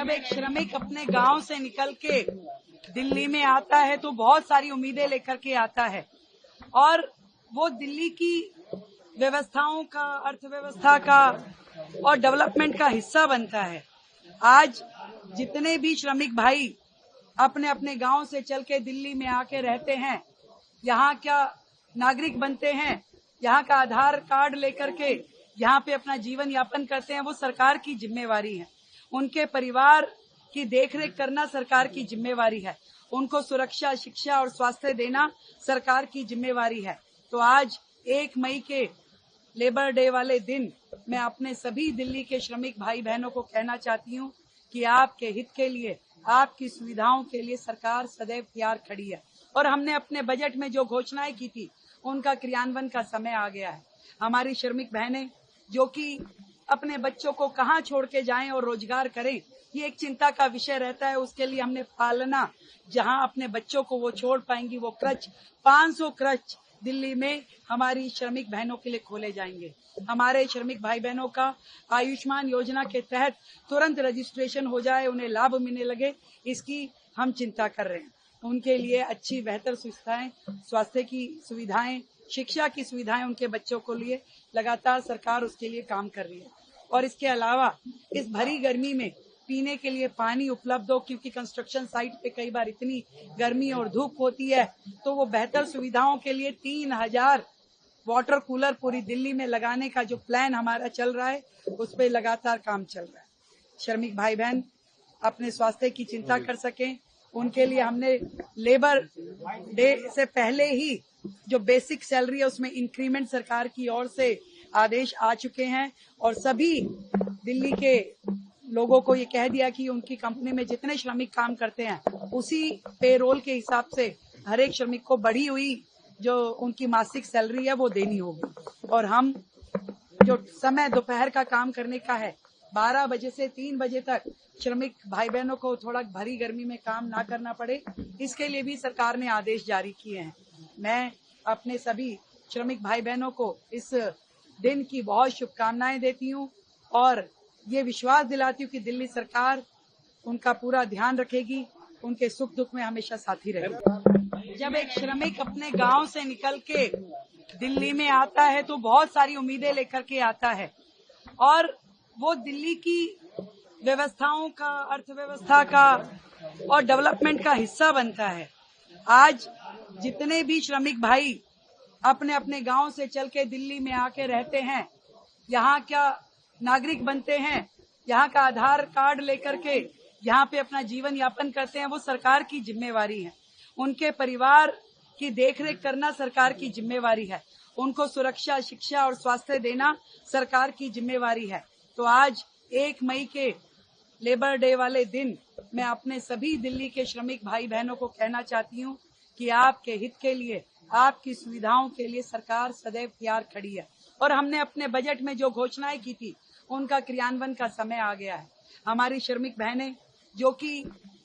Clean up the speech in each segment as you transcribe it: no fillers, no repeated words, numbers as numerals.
जब एक श्रमिक अपने गांव से निकल के दिल्ली में आता है तो बहुत सारी उम्मीदें लेकर के आता है और वो दिल्ली की व्यवस्थाओं का, अर्थव्यवस्था का और डेवलपमेंट का हिस्सा बनता है। आज जितने भी श्रमिक भाई अपने अपने गांव से चल के दिल्ली में आके रहते हैं, यहाँ का नागरिक बनते हैं, यहाँ का आधार कार्ड लेकर के यहाँ पे अपना जीवन यापन करते हैं, वो सरकार की जिम्मेवारी है। उनके परिवार की देखरेख करना सरकार की जिम्मेवारी है। उनको सुरक्षा, शिक्षा और स्वास्थ्य देना सरकार की जिम्मेवारी है। तो आज 1 मई के लेबर डे वाले दिन मैं अपने सभी दिल्ली के श्रमिक भाई बहनों को कहना चाहती हूँ कि आपके हित के लिए, आपकी सुविधाओं के लिए सरकार सदैव तैयार खड़ी है और हमने अपने बजट में जो घोषणाएं की थी उनका क्रियान्वयन का समय आ गया है। हमारी श्रमिक बहनें जो कि अपने बच्चों को कहाँ छोड़ के जाएं और रोजगार करें, ये एक चिंता का विषय रहता है। उसके लिए हमने पालना, जहां अपने बच्चों को वो छोड़ पाएंगी, वो क्रच 500 क्रच दिल्ली में हमारी श्रमिक बहनों के लिए खोले जाएंगे। हमारे श्रमिक भाई बहनों का आयुष्मान योजना के तहत तुरंत रजिस्ट्रेशन हो जाए, उन्हें लाभ मिलने लगे, इसकी हम चिंता कर रहे हैं। उनके लिए अच्छी बेहतर सुविधाएं, स्वास्थ्य की सुविधाएं, शिक्षा की सुविधाएं उनके बच्चों को लिए लगातार सरकार उसके लिए काम कर रही है। और इसके अलावा इस भरी गर्मी में पीने के लिए पानी उपलब्ध हो, क्योंकि कंस्ट्रक्शन साइट पे कई बार इतनी गर्मी और धूप होती है, तो वो बेहतर सुविधाओं के लिए 3000 वाटर कूलर पूरी दिल्ली में लगाने का जो प्लान हमारा चल रहा है, उस पर लगातार काम चल रहा है। श्रमिक भाई बहन अपने स्वास्थ्य की चिंता कर सकें, उनके लिए हमने लेबर डे से पहले ही जो बेसिक सैलरी है उसमें इंक्रीमेंट सरकार की ओर से आदेश आ चुके हैं और सभी दिल्ली के लोगों को ये कह दिया कि उनकी कंपनी में जितने श्रमिक काम करते हैं उसी पेरोल के हिसाब से हर एक श्रमिक को बढ़ी हुई जो उनकी मासिक सैलरी है वो देनी होगी। और हम जो समय दोपहर का काम करने का है, 12 बजे से 3 बजे तक श्रमिक भाई बहनों को थोड़ा भरी गर्मी में काम ना करना पड़े, इसके लिए भी सरकार ने आदेश जारी किए हैं। मैं अपने सभी श्रमिक भाई बहनों को इस दिन की बहुत शुभकामनाएं देती हूं और ये विश्वास दिलाती हूँ कि दिल्ली सरकार उनका पूरा ध्यान रखेगी, उनके सुख दुख में हमेशा साथी रहेगी। जब एक श्रमिक अपने गांव से निकल के दिल्ली में आता है तो बहुत सारी उम्मीदें लेकर के आता है और वो दिल्ली की व्यवस्थाओं का, अर्थव्यवस्था का और डेवलपमेंट का हिस्सा बनता है। आज जितने भी श्रमिक भाई अपने अपने गांव से चल के दिल्ली में आके रहते हैं, यहाँ का नागरिक बनते हैं, यहाँ का आधार कार्ड लेकर के यहाँ पे अपना जीवन यापन करते हैं, वो सरकार की जिम्मेवारी है। उनके परिवार की देखरेख करना सरकार की जिम्मेवारी है। उनको सुरक्षा, शिक्षा और स्वास्थ्य देना सरकार की जिम्मेवारी है। तो आज 1 मई के लेबर डे वाले दिन मैं अपने सभी दिल्ली के श्रमिक भाई बहनों को कहना चाहती हूँ कि आपके हित के लिए, आपकी सुविधाओं के लिए सरकार सदैव तैयार खड़ी है और हमने अपने बजट में जो घोषणाएं की थी उनका क्रियान्वयन का समय आ गया है। हमारी श्रमिक बहनें जो कि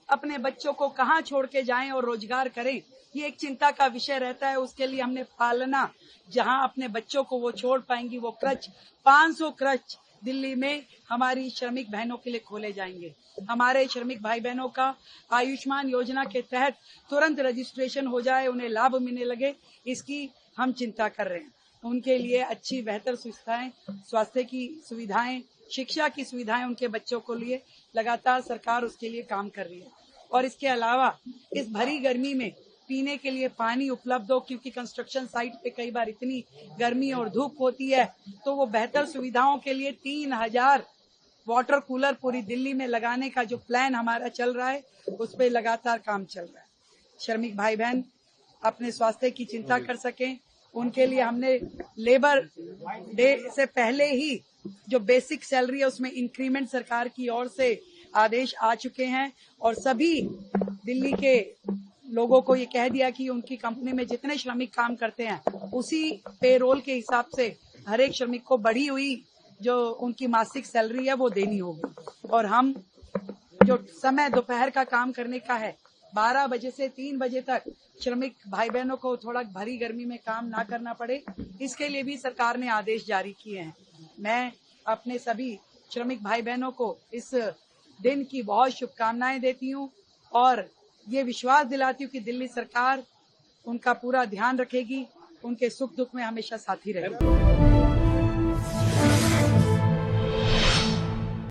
अपने बच्चों को कहाँ छोड़ के जाएं और रोजगार करें, ये एक चिंता का विषय रहता है। उसके लिए हमने पालना, जहां अपने बच्चों को वो छोड़ पाएंगी, वो क्रच 500 क्रच दिल्ली में हमारी श्रमिक बहनों के लिए खोले जाएंगे। हमारे श्रमिक भाई बहनों का आयुष्मान योजना के तहत तुरंत रजिस्ट्रेशन हो जाए, उन्हें लाभ मिलने लगे, इसकी हम चिंता कर रहे हैं। उनके लिए अच्छी बेहतर सुविधाएं, स्वास्थ्य की सुविधाएं, शिक्षा की सुविधाएं उनके बच्चों को लिए लगातार सरकार उसके लिए काम कर रही है। और इसके अलावा इस भरी गर्मी में पीने के लिए पानी उपलब्ध हो, क्योंकि कंस्ट्रक्शन साइट पे कई बार इतनी गर्मी और धूप होती है, तो वो बेहतर सुविधाओं के लिए 3000 वाटर कूलर पूरी दिल्ली में लगाने का जो प्लान हमारा चल रहा है, उस पर लगातार काम चल रहा है। श्रमिक भाई बहन अपने स्वास्थ्य की चिंता कर सकें, उनके लिए हमने लेबर डे से पहले ही जो बेसिक सैलरी है उसमें इंक्रीमेंट सरकार की ओर से आदेश आ चुके हैं और सभी दिल्ली के लोगों को ये कह दिया कि उनकी कंपनी में जितने श्रमिक काम करते हैं उसी पेरोल के हिसाब से हर एक श्रमिक को बढ़ी हुई जो उनकी मासिक सैलरी है वो देनी होगी। और हम जो समय दोपहर का काम करने का है, 12 बजे से 3 बजे तक श्रमिक भाई बहनों को थोड़ा भरी गर्मी में काम ना करना पड़े, इसके लिए भी सरकार ने आदेश जारी किए हैं। मैं अपने सभी श्रमिक भाई बहनों को इस दिन की बहुत शुभकामनाएं देती हूं और ये विश्वास दिलाती हूं कि दिल्ली सरकार उनका पूरा ध्यान रखेगी, उनके सुख दुख में हमेशा साथी रहेगी।